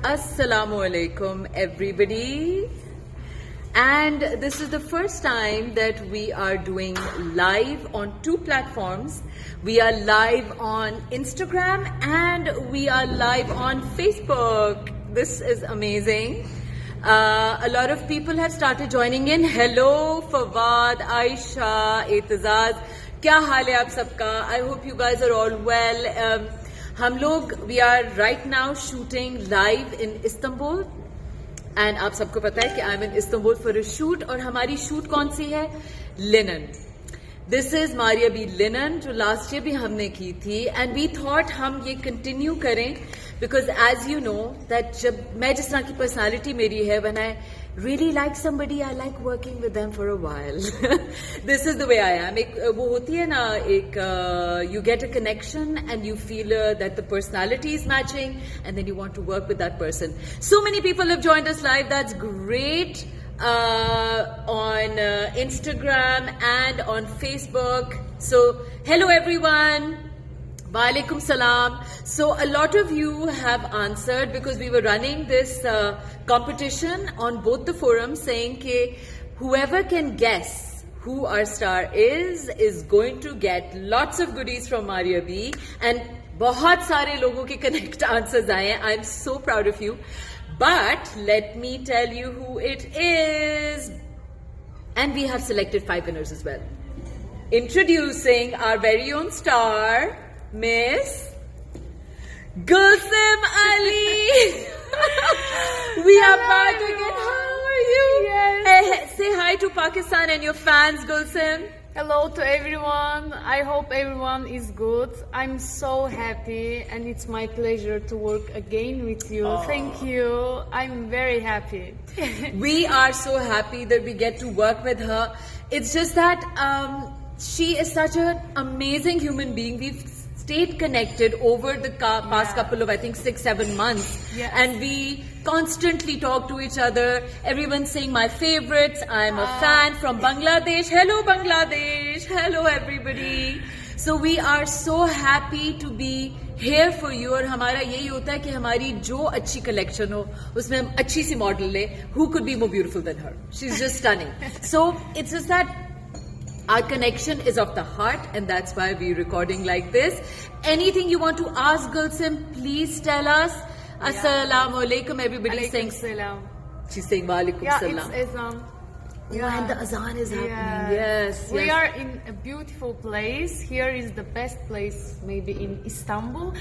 Assalamu alaikum, everybody. And this is the first time that we are doing live on two platforms. We are live on Instagram and we are live on Facebook. This is amazing. A lot of people have started joining in. Hello, Fawad, Aisha, Etazaz. क्या हाल है आप सबका? I hope you guys are all well. हम लोग we are right now shooting live in Istanbul and आप सबको पता है कि I am in Istanbul for a shoot और हमारी शूट कौन सी है? Linen. This is Maria B linen जो लास्ट ईयर भी हमने की थी एंड वी थॉट हम ये कंटिन्यू करें because as you know that जब मैं जिस तरह की पर्सनैलिटी मेरी है when I really like somebody, I like working with them for a while. This is the way I am. एक वो होती है ना एक you get a connection and you feel that the personality is matching and then you want to work with that person. So many people have joined us live. That's great. On Instagram and on Facebook. So hello everyone. Walaikum salam. So a lot of you have answered because we were running this competition on both the forums saying that whoever can guess who our star is going to get lots of goodies from Maria B. And बहुत सारे लोगों के connect answers आए हैं. I'm so proud of you. But let me tell you who it is. And we have selected 5 winners as well. Introducing our very own star, Miss Gulsim Ali. We are back again. How are you? Yes. Say hi to Pakistan and your fans, Gulsim. Hello to everyone. I hope everyone is good. I'm so happy and it's my pleasure to work again with you. Aww. Thank you. I'm very happy. We are so happy that we get to work with her. It's just that she is such an amazing human being. We've stayed connected over the past couple of, I think, 6-7 months. Yes. And we constantly talk to each other. Everyone's saying my favorites. I'm a fan from Bangladesh. Hello, Bangladesh. Hello, everybody. So we are so happy to be here for you. और हमारा यही होता है कि हमारी जो अच्छी collection हो उसमें हम अच्छी सी model ले. Who could be more beautiful than her? She's just stunning. So it's just that our connection is of the heart and that's why we're recording like this. Anything you want to ask Gulsim, please tell us. Assalamu alaikum. Everybody's saying Salam. she's saying wa alaikum salam. It's Azan. Oh, and the azan is happening. Yes. We are in a beautiful place. Here is the best place maybe in Istanbul.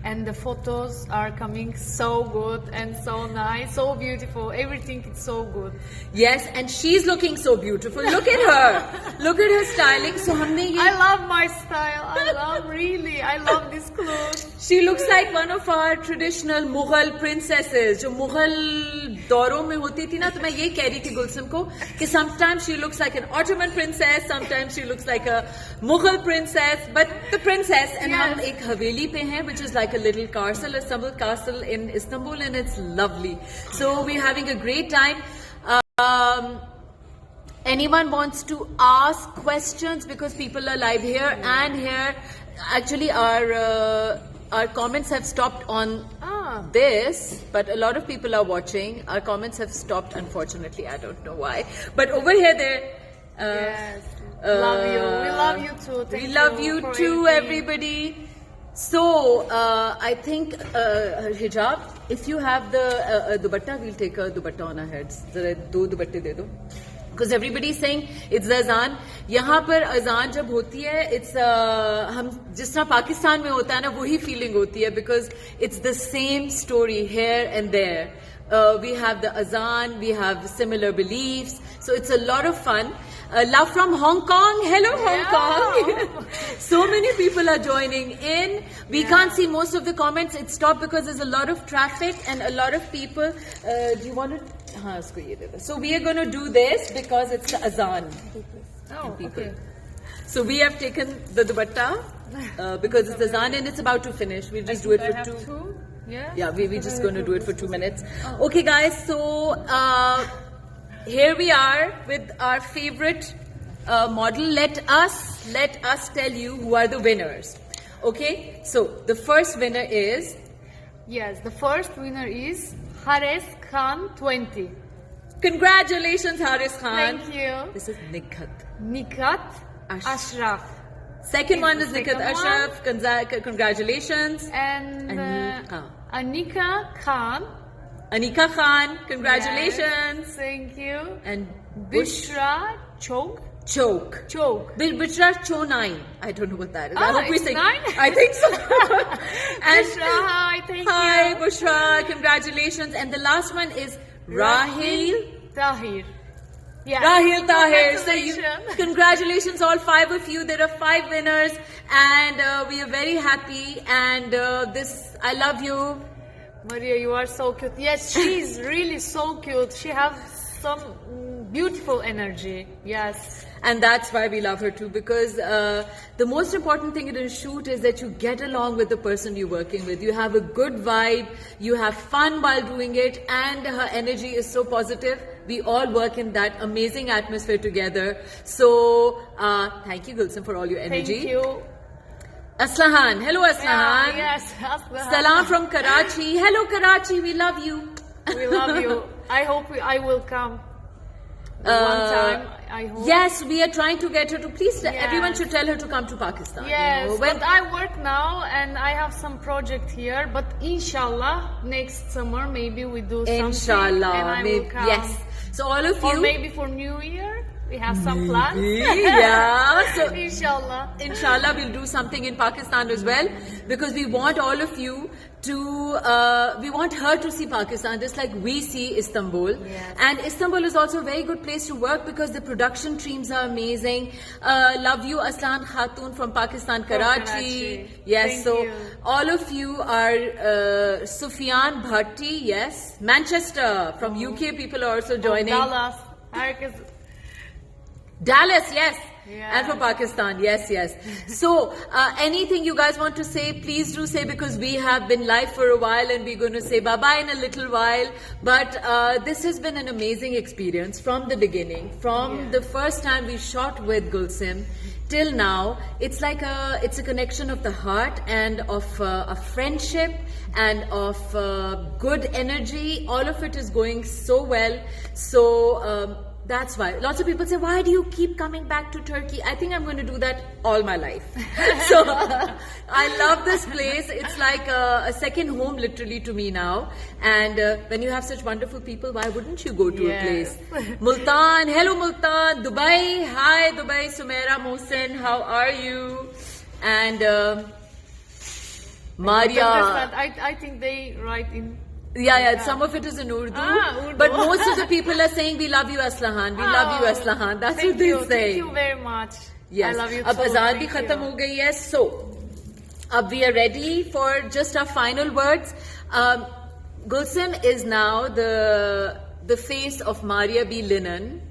And the photos are coming so good and so nice, so beautiful. Everything is so good. Yes, and she's looking so beautiful. Look at her. Look at her styling. So हमने ये I love my style. I love this clothes. She looks like one of our traditional Mughal princesses. जो मुगल दौरों में होती थी ना, तो मैं ये कह रही थी गुलशन को कि sometimes she looks like an Ottoman princess, sometimes she looks like a Mughal princess, but the princess. And Yes. हम एक हवेली पे हैं, which is like a little castle, Istanbul castle in Istanbul, and it's lovely. So we're having a great time. Anyone wants to ask questions because people are live here and here. Actually, our comments have stopped on this, but a lot of people are watching. Our comments have stopped, unfortunately. I don't know why. But over here, Yes. Love you. We love you too. Thank we love you for too, everything. everybody. So, I think hijab, if you have the dupatta, we'll take a dupatta on our heads. Zara do dupatte de do. Because everybody is saying it's the azan. यहाँ पर अजान जब होती है, it's हम जिस तरह पाकिस्तान में होता है ना वही feeling होती है because it's the same story here and there. We have the azan, we have similar beliefs, so it's a lot of fun. Love from Hong Kong. Hello, Hong Kong. So many people are joining in. We can't see most of the comments. It stopped because there's a lot of traffic and a lot of people. Do you want to? हाँ, इसको ये दे दो. So we are going to do this because it's the azan. Okay. So we have taken the dupatta because it's azan and it's about to finish. We'll just do it for two. Yeah, we're just going to do it for 2 minutes. Okay, guys. So here we are with our favorite model. Let us tell you who are the winners. Okay. So the first winner is Yes, the first winner is Haris Khan 20. Congratulations, Haris Khan. Thank you. This is Nikhat. Nikat Ashraf. Second one is the Nikhat second Ashraf. Congratulations. And Anika. Anika Khan. Anika Khan. Congratulations. Yes, thank you. And Bush Bishra Chok. Choke. Bishra Chonine. I don't know what that is. I Oh, hope we it's say. 9? I think so. And Bishra, hi, thank hi, you. Bushra. Congratulations. And the last one is Rahil. Tahir. Yeah. Rahil Tahir. So Congratulations. congratulations, all 5 of you. There are 5 winners, and we are very happy. And I love you. Maria, you are so cute. Yes, she's really so cute. She has some beautiful energy. Yes. And that's why we love her too, because the most important thing in a shoot is that you get along with the person you're working with. You have a good vibe, you have fun while doing it, and her energy is so positive. We all work in that amazing atmosphere together. So, thank you, Gulsum, for all your energy. Thank you. Aslahan. Hello, Aslahan. Yes, Aslahan. Salam from Karachi. Hello, Karachi. We love you. We love you. I hope I will come one time. I hope. Yes, we are trying to get her to. Please, Yes. everyone should tell her to come to Pakistan. Yes, You know, when but I work now and I have some project here. But inshallah, next summer maybe we do something. Inshallah, and I maybe, will come. yes. So all of Or you, maybe for New Year we have some plans. yeah. So Inshallah. inshallah, we'll do something in Pakistan as well, because we want all of you to. We want her to see Pakistan just like we see Istanbul. Yes. And Istanbul is also a very good place to work because the production teams are amazing. Love you, Aslan Khatun from Pakistan, Karachi. Karachi. Yes, Thank so you. all of you are Sufyan Bhatti. Yes, Manchester from UK. People are also joining. Dallas. Herkes. Dallas, yes. Yeah. And for Pakistan, yes, yes. So, anything you guys want to say, please do say, because we have been live for a while and we're going to say bye-bye in a little while. But this has been an amazing experience from the beginning. From the first time we shot with Gulsim till now, it's like it's a connection of the heart and of a friendship and of good energy. All of it is going so well. So, that's why. Lots of people say, why do you keep coming back to Turkey? I think I'm going to do that all my life. So I love this place. It's like a second home literally to me now. And when you have such wonderful people, why wouldn't you go to Yes. a place? Multan. Hello, Multan. Dubai. Hi, Dubai. Sumaira Mohsen. How are you? And Maria. I think they write in. Yeah, some of it is in Urdu. Urdu. But most of the people are saying, we love you, Aslahan. We love you, Aslahan. That's what they say. Thank you very much. Yes. I love you Ab too. azan bhi Thank khatam you. ho gayi hai. So, ab we are ready for just our final words. Gulsim is now the face of Maria B. Linen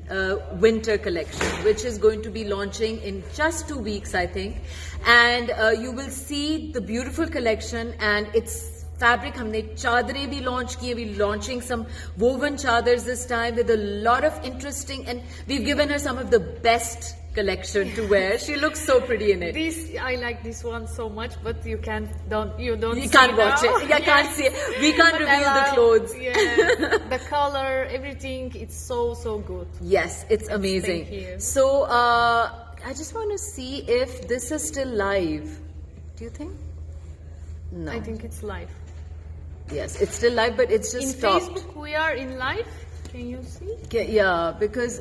winter collection, which is going to be launching in just 2 weeks, I think. And you will see the beautiful collection and its fabric. हमने चादरें भी launch किए. We're launching some woven chadars this time with a lot of interesting, and we've given her some of the best collection to wear. She looks so pretty in it. I like this one so much, but you don't You see can't watch now. it. You can't see it. We can't But I reveal the love- clothes. Yeah, the color, everything, it's so good. Yes, it's amazing. Thank you. So, I just want to see if this is still live. Do you think? No. I think it's live. Yes, it's still live, but it's just In stopped. Facebook, we are in live. Can you see? Yeah, because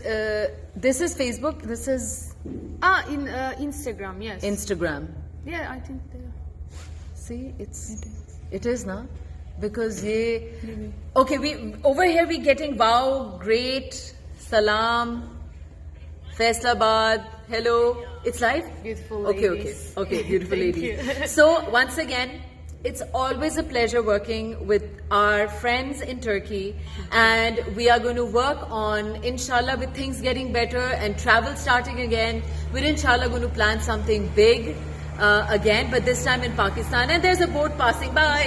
this is Facebook, this is In Instagram, yes. Instagram. Yeah, I think they are. See, it is now, because okay, we over here we getting wow, great, salam, Faisalabad, hello. It's live. Beautiful Okay, ladies. okay, beautiful Thank ladies. you. So once again, it's always a pleasure working with our friends in Turkey, and we are going to work on, inshallah, with things getting better and travel starting again. We're inshallah going to plan something big again, but this time in Pakistan, and there's a boat passing by.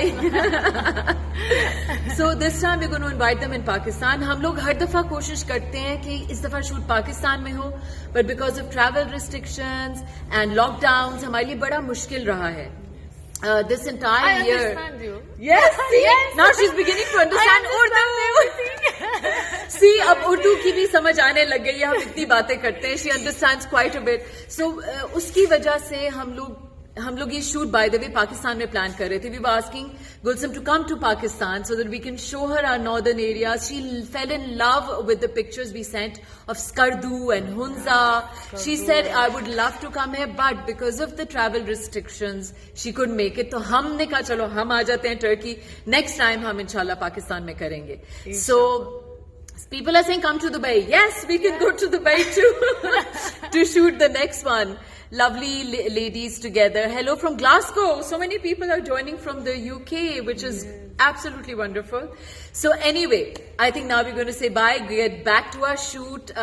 So this time we're going to invite them in Pakistan. हम लोग हर दफा कोशिश करते हैं कि इस दफा shoot Pakistan में हो, but because of travel restrictions and lockdowns हमारे लिए बड़ा मुश्किल रहा है. this entire I year. understand you. Yes, see? Yes. Now she's beginning to understand Urdu. See, अब उर्दू की भी समझ आने लग गई है, हम इतनी बातें करते हैं. She understands quite a bit. So उसकी वजह से हम लोग ये shoot by the way Pakistan में प्लान कर रहे थे. We were asking Gulsum to come to Pakistan so that we can show her our northern areas. She fell in love with the pictures we sent of Skardu and Hunza. She said, I would love to come here, but because of the travel restrictions, she couldn't make it. तो हमने कहा चलो हम आ जाते हैं Turkey. Next time हम इंशाल्लाह पाकिस्तान में करेंगे. So people are saying come to Dubai. Yes, we can go to Dubai too to shoot the next one. Lovely ladies together. Hello from Glasgow. So many people are joining from the UK, which is absolutely wonderful. So anyway, I think now we're going to say bye, get back to our shoot.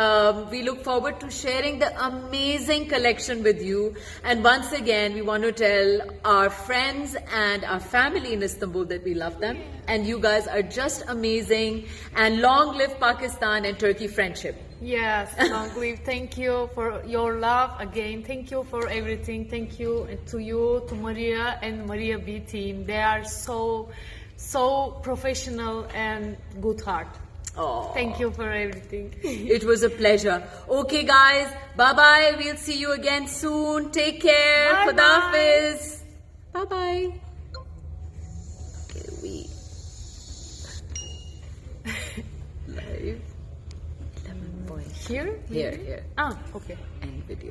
We look forward to sharing the amazing collection with you. And once again, we want to tell our friends and our family in Istanbul that we love them. And you guys are just amazing. And long live Pakistan and Turkey friendship. Yes, long live. Thank you for your love again. Thank you for everything. Thank you to you, to Maria and Maria B team. They are so professional and good heart. Oh, Thank you for everything. it was a pleasure. Okay, guys. Bye-bye. We'll see you again soon. Take care. Bye-bye. Khuda Hafiz. Bye-bye. Okay, we... Live. 11 point. Here? Here. Ah, okay. End video.